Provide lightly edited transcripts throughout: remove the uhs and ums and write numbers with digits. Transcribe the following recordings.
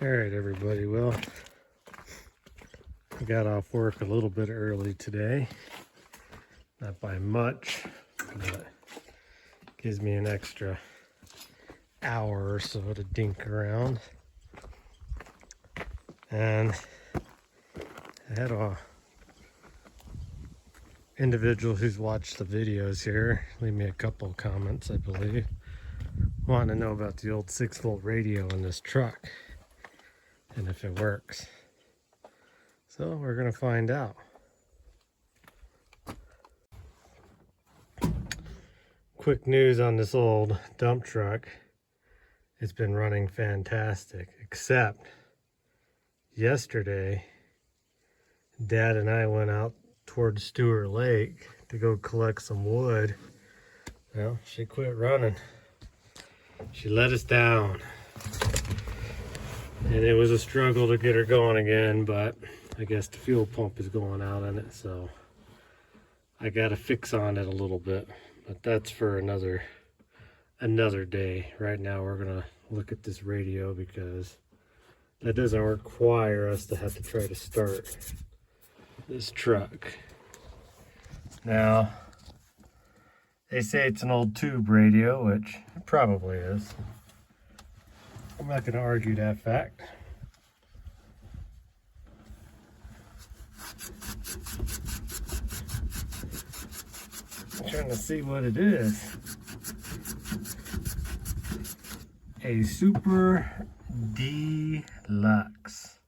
Alright everybody, well, I got off work a little bit early today. Not by much, but gives me an extra hour or so to dink around. And I had a individual who's watched the videos here leave me a couple comments, I believe, wanting to know about the old 6-volt radio in this truck and if it works. So we're gonna find out. Quick news on this old dump truck. It's been running fantastic, except yesterday Dad and I went out towards Stewart Lake to go collect some wood. Well, she quit running. She let us down. And it was a struggle to get her going again, but I guess the fuel pump is going out on it, so I got a fix on it a little bit. But that's for another day. Right now we're gonna look at this radio because that doesn't require us to have to try to start this truck. Now, they say it's an old tube radio, which it probably is. I'm not going to argue that fact. I'm trying to see what it is. A Super Deluxe,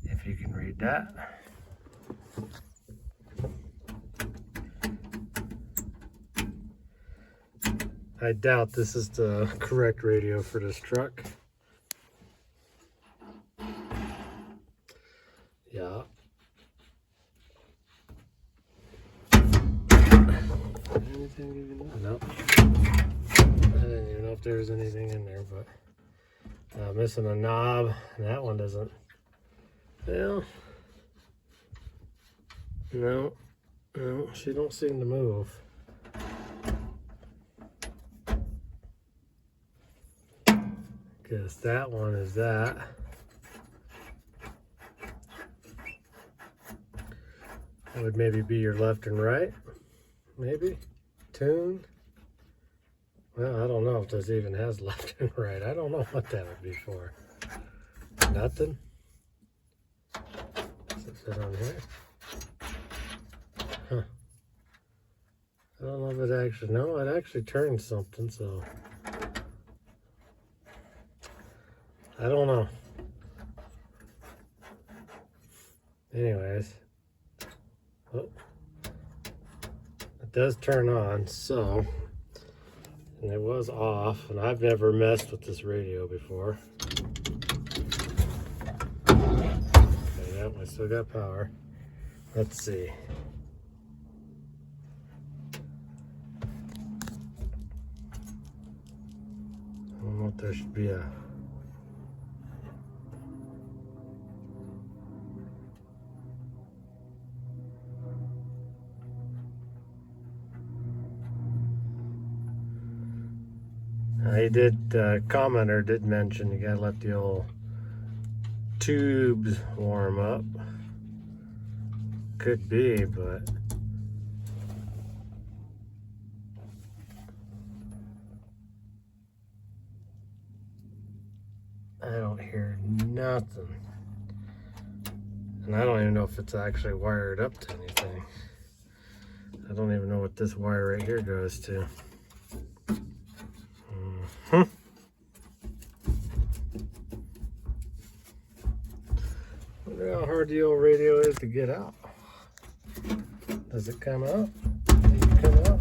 if you can read that. I doubt this is the correct radio for this truck. Yeah. Anything even there? Nope. I didn't even know if there was anything in there, but missing a knob. And that one doesn't. Well, no, she don't seem to move. Guess that one is that. That would maybe be your left and right. Maybe. Tune. Well, I don't know if this even has left and right. I don't know what that would be for. Nothing. Does it fit on here? Huh. I don't know if it actually, no, it actually turns something, so. I don't know. Anyways. Oh. It does turn on, so. And it was off, and I've never messed with this radio before. Okay, yep, I still got power. Let's see. I don't know if there should be a... He did, commenter did mention you gotta let the old tubes warm up. Could be, but I don't hear nothing. And I don't even know if it's actually wired up to anything. I don't even know what this wire right here goes to. Wonder how hard the old radio is to get out. Does it come out? Does it come out?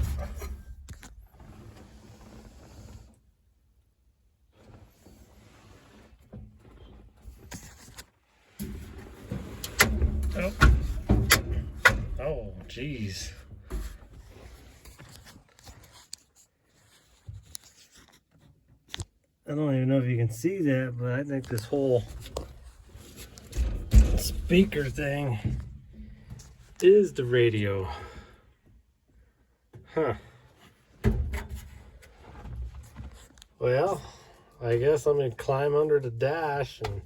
Oh. Oh, geez. I don't even know if you can see that, but I think this whole speaker thing is the radio. Huh. Well, I guess I'm gonna climb under the dash and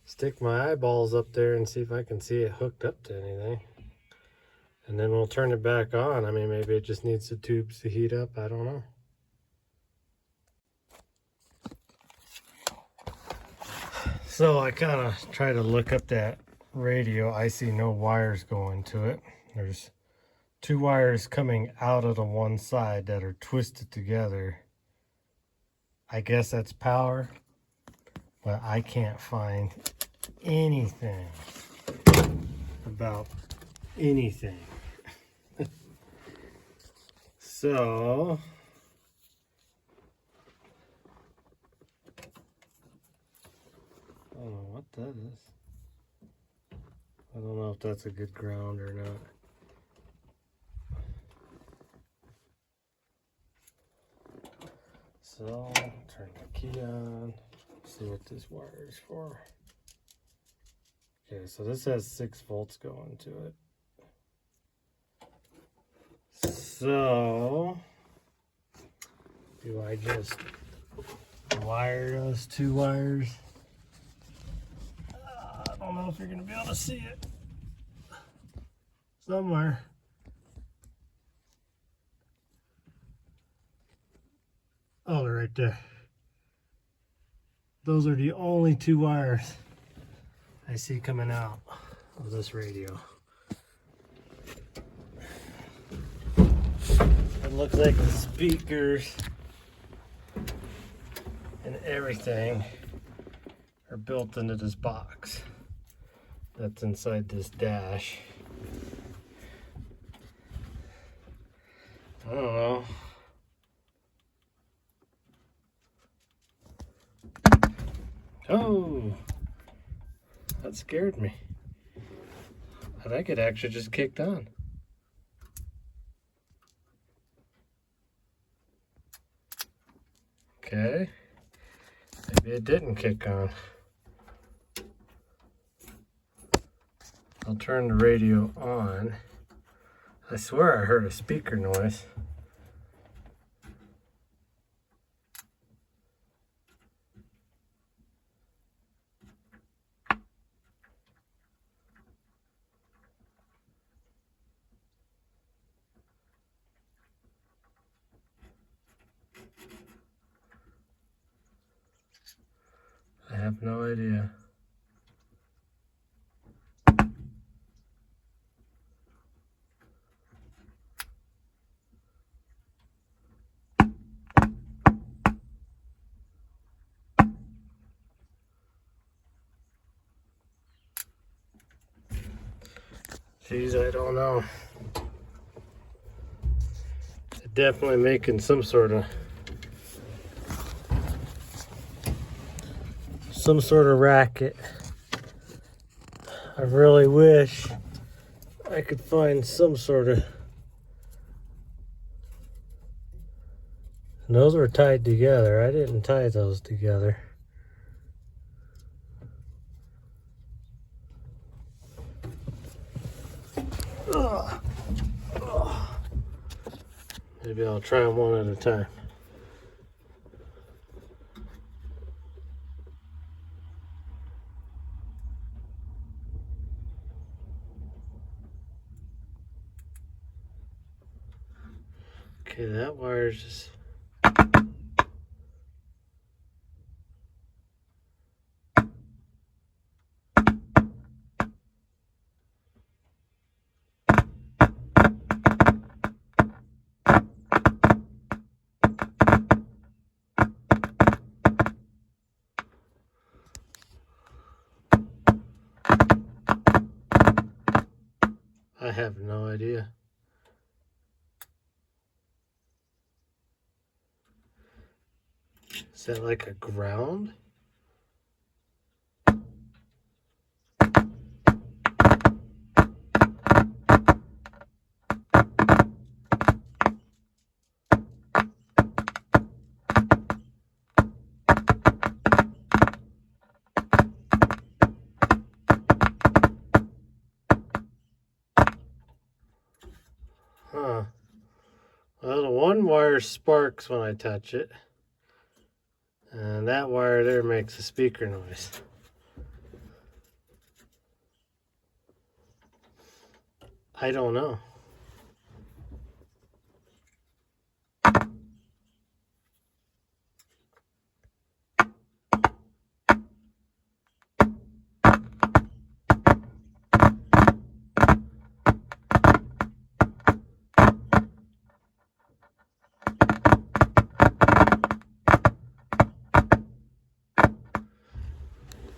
stick my eyeballs up there and see if I can see it hooked up to anything. And then we'll turn it back on. I mean, maybe it just needs the tubes to heat up. I don't know. So I kind of try to look up that radio. I see no wires going to it. There's 2 wires coming out of the one side that are twisted together. I guess that's power, but I can't find anything about anything. So I don't know what that is. I don't know if that's a good ground or not. So turn the key on, see what this wire is for. Okay, so this has 6 volts going to it. So do I just wire those 2 wires? I don't know if you're going to be able to see it. Somewhere. Oh, they're right there. Those are the only 2 wires I see coming out of this radio. It looks like the speakers and everything are built into this box that's inside this dash. I don't know. Oh, that scared me. I think it actually just kicked on. Okay, maybe it didn't kick on. I'll turn the radio on. I swear I heard a speaker noise. I have no idea. Geez, I don't know. It's definitely making some sort of racket. I really wish I could find some sort of... And those were tied together. I didn't tie those together. Ugh. Ugh. Maybe I'll try them one at a time. Okay, that wire's just... I have no idea. Is that like a ground? Huh. Well, the one wire sparks when I touch it. And that wire there makes a speaker noise. I don't know.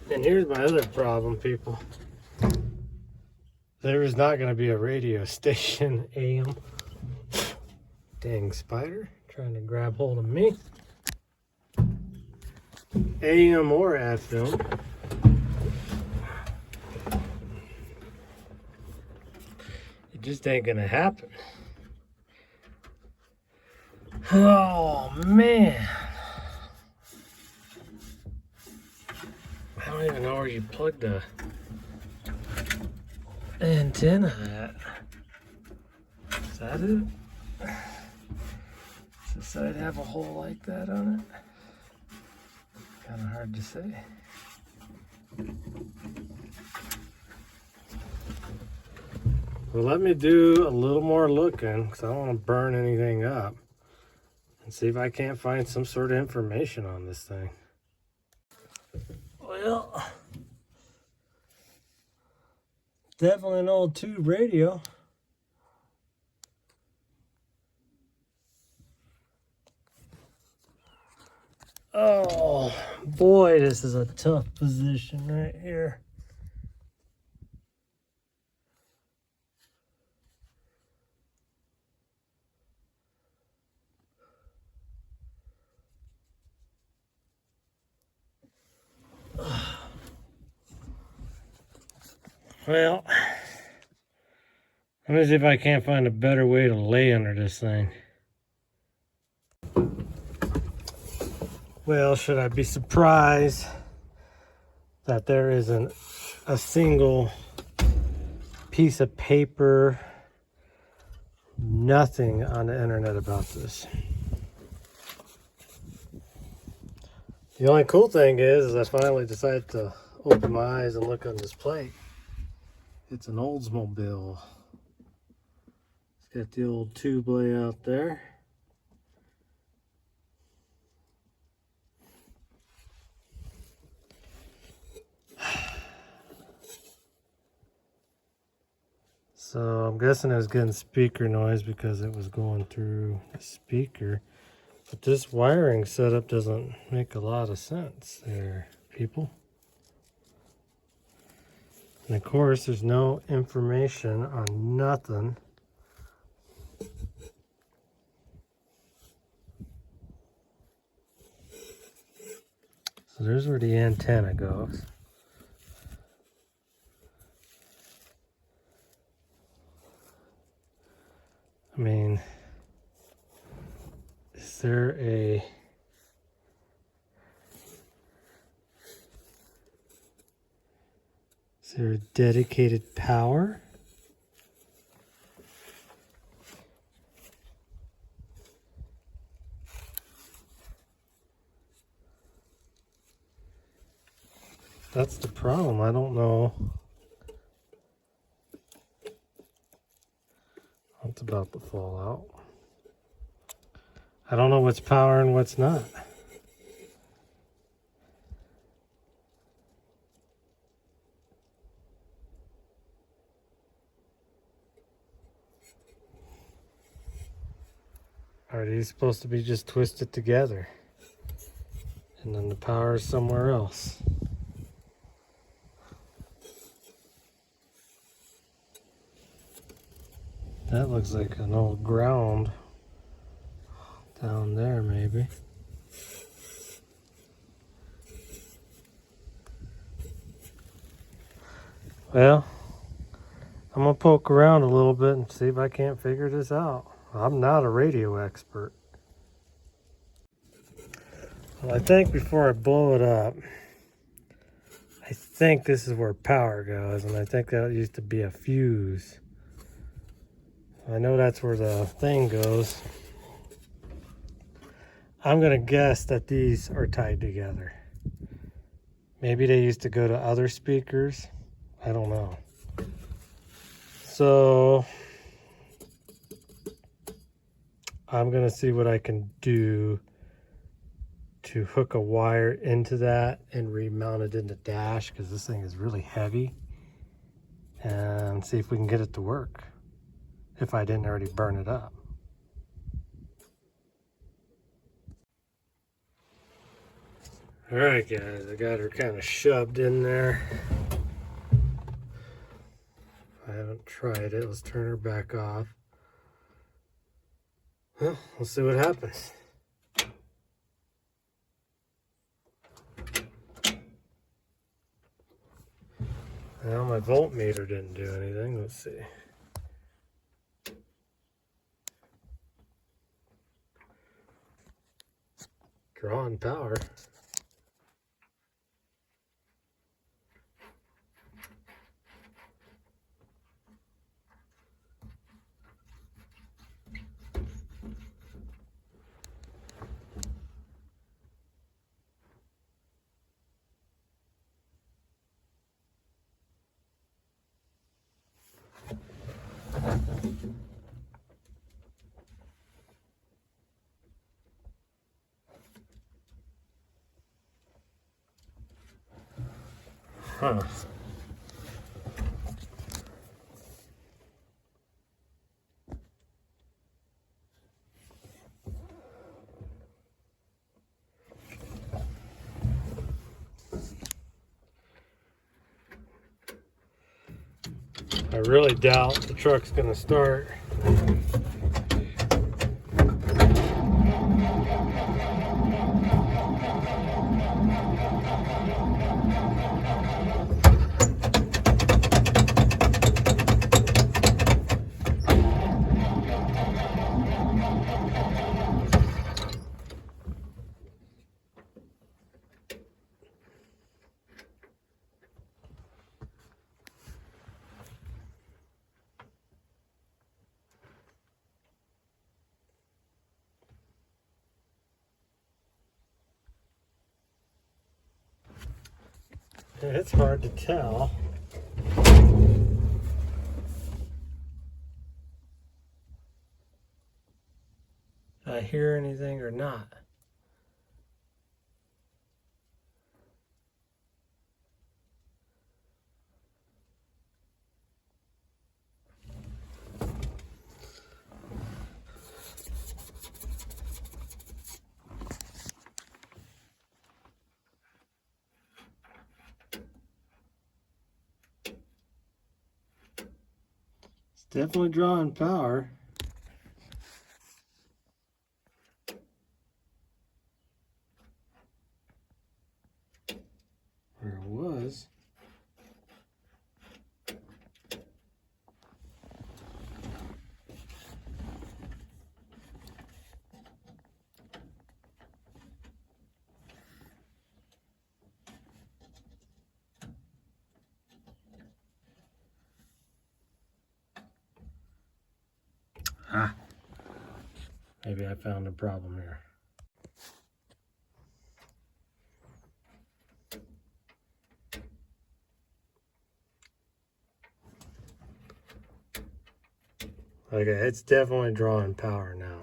And here's my other problem, people. There is not going to be a radio station AM. Dang spider, trying to grab hold of me. AM or FM. It just ain't going to happen. Oh, man. I don't even know where you plug the antenna at. Is that it? Does the side have a hole like that on it? Kind of hard to say. Well, let me do a little more looking because I don't want to burn anything up and see if I can't find some sort of information on this thing. Well, definitely an old tube radio. Oh boy, this is a tough position right here. Well, let me see if I can't find a better way to lay under this thing. Well, should I be surprised that there isn't a single piece of paper, nothing on the internet about this? The only cool thing is I finally decided to open my eyes and look on this plate. It's an Oldsmobile. It's got the old tube layout there. So I'm guessing it was getting speaker noise because it was going through the speaker. But this wiring setup doesn't make a lot of sense there, people. And of course, there's no information on nothing. So there's where the antenna goes. I mean, is there a dedicated power? That's the problem. I don't know. It's about to fall out. I don't know what's power and what's not. Are these supposed to be just twisted together? And then the power is somewhere else. That looks like an old ground down there, maybe. Well, I'm gonna poke around a little bit and see if I can't figure this out. I'm not a radio expert. Well, I think before I blow it up, I think this is where power goes, and I think that used to be a fuse. I know that's where the thing goes. I'm gonna guess that these are tied together. Maybe they used to go to other speakers. I don't know. So I'm gonna see what I can do to hook a wire into that and remount it in the dash, because this thing is really heavy, and see if we can get it to work if I didn't already burn it up. All right, guys, I got her kind of shoved in there. I haven't tried it. Let's turn her back off. Well, we'll see what happens. Well, my voltmeter didn't do anything. Let's see. Drawing power. Huh. I really doubt the truck's gonna start. It's hard to tell. Did I hear anything or not? It's definitely drawing power. Where it was. Ah, maybe I found a problem here. Okay, it's definitely drawing power now.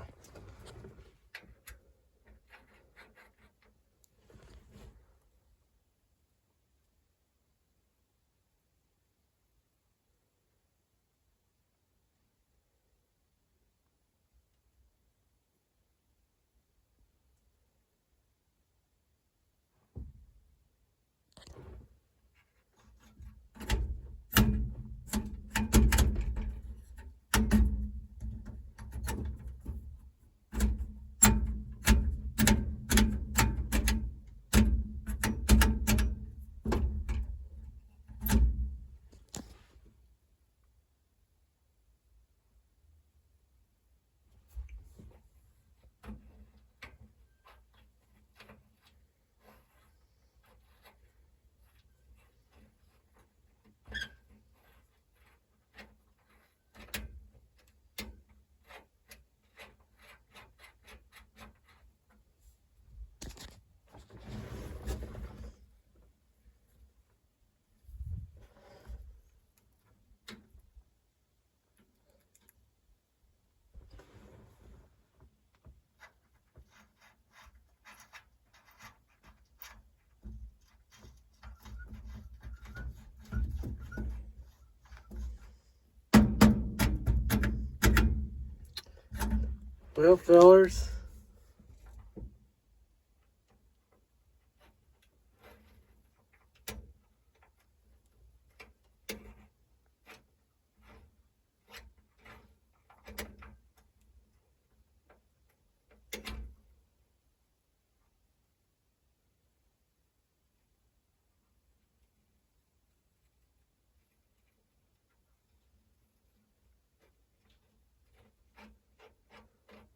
Well, fellers,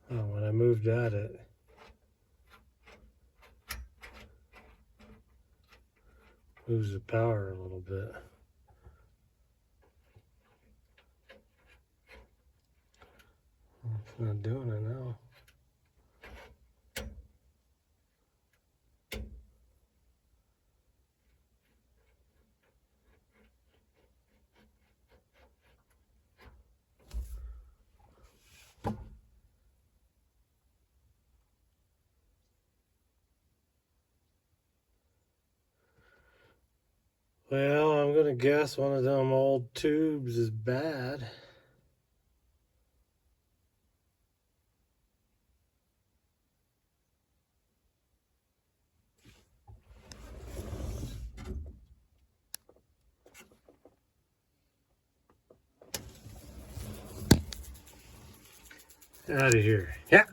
when I moved at it moves the power a little bit. It's not doing it now. Well, I'm gonna guess one of them old tubes is bad. Out of here. Yeah.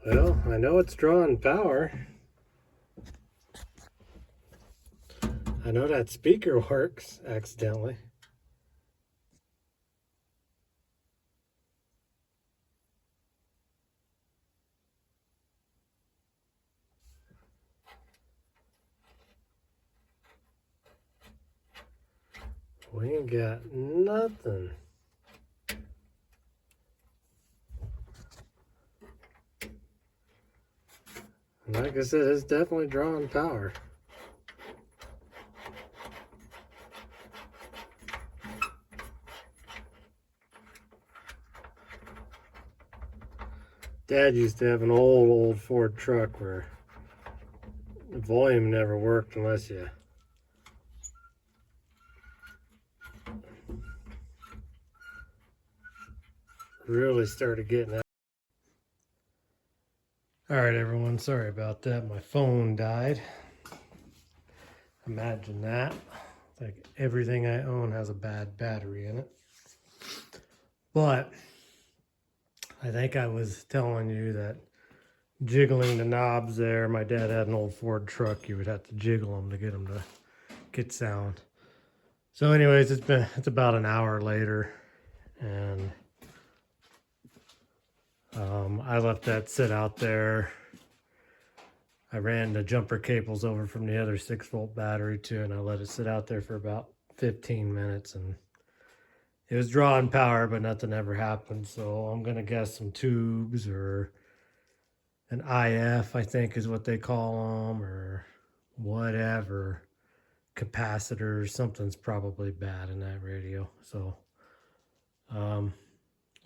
Well, I know it's drawing power. I know that speaker works accidentally. We ain't got nothing. And like I said, it's definitely drawing power. Dad used to have an old Ford truck where the volume never worked unless you really started getting out. All right, everyone, sorry about that. My phone died. Imagine that. It's like everything I own has a bad battery in it. But I think I was telling you that jiggling the knobs there, my dad had an old Ford truck. You would have to jiggle them to get sound. So anyways, it's about an hour later, and I left that sit out there. I ran the jumper cables over from the other 6-volt battery too, and I let it sit out there for about 15 minutes, and it was drawing power, but nothing ever happened. So I'm gonna guess some tubes or an IF, I think is what they call them, or whatever, capacitors. Something's probably bad in that radio. So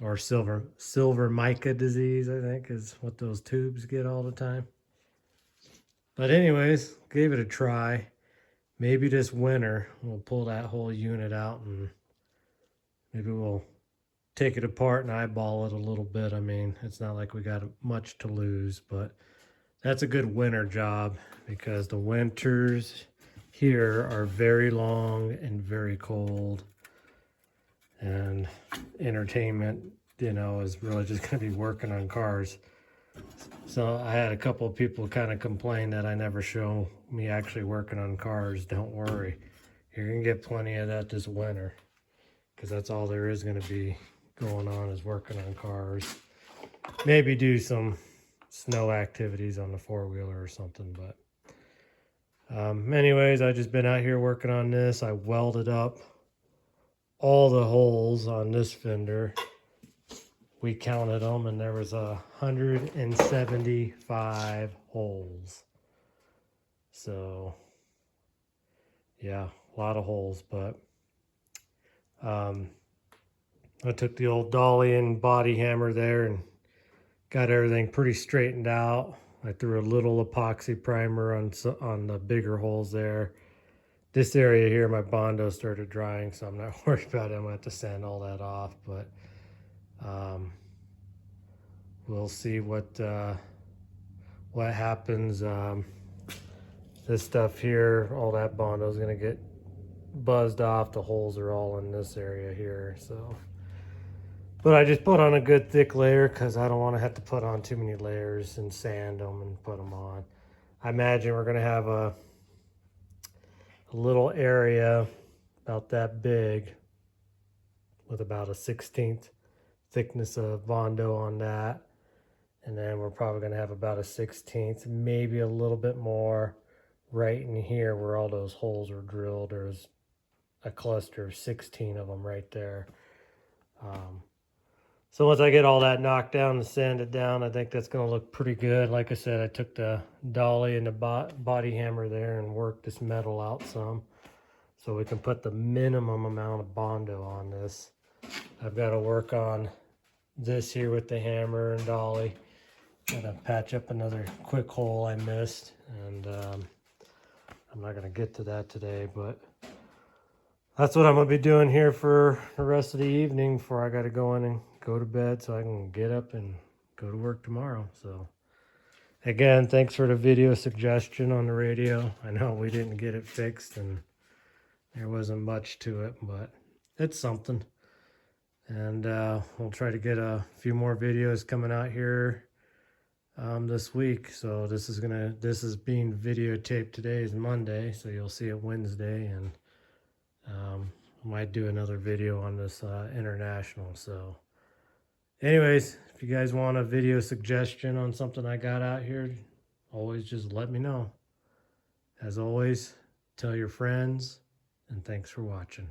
or silver mica disease, I think, is what those tubes get all the time. But anyways, gave it a try. Maybe this winter we'll pull that whole unit out and maybe we'll take it apart and eyeball it a little bit. I mean, it's not like we got much to lose, but that's a good winter job because the winters here are very long and very cold, and entertainment, is really just going to be working on cars. So I had a couple of people kind of complain that I never show me actually working on cars. Don't worry, you're going to get plenty of that this winter, because that's all there is going to be going on, is working on cars. Maybe do some snow activities on the 4-wheeler or something. But anyways, I just been out here working on this. I welded up all the holes on this fender. We counted them, and there was 175 holes. So yeah, a lot of holes. But I took the old dolly and body hammer there and got everything pretty straightened out. I threw a little epoxy primer on the bigger holes there. This area here, my Bondo started drying, so I'm not worried about it. I'm gonna have to sand all that off, but we'll see what happens. This stuff here, all that Bondo is gonna get buzzed off. The holes are all in this area here, so. But I just put on a good thick layer because I don't want to have to put on too many layers and sand them and put them on. I imagine we're gonna have a little area about that big with about a 1/16 thickness of Bondo on that. And then we're probably going to have about a 1/16, maybe a little bit more right in here where all those holes are drilled. There's a cluster of 16 of them right there. So once I get all that knocked down and sanded down, I think that's going to look pretty good. Like I said, I took the dolly and the body hammer there and worked this metal out some, so we can put the minimum amount of Bondo on this. I've got to work on this here with the hammer and dolly. Gotta patch up another quick hole I missed, and I'm not gonna get to that today, but that's what I'm gonna be doing here for the rest of the evening before I gotta go in and go to bed so I can get up and go to work tomorrow. So again, thanks for the video suggestion on the radio. I know we didn't get it fixed and there wasn't much to it, but it's something. And we'll try to get a few more videos coming out here this week. So this is being videotaped. Today is Monday, so you'll see it Wednesday, and I might do another video on this international. So anyways, if you guys want a video suggestion on something I got out here, always just let me know. As always, tell your friends, and thanks for watching.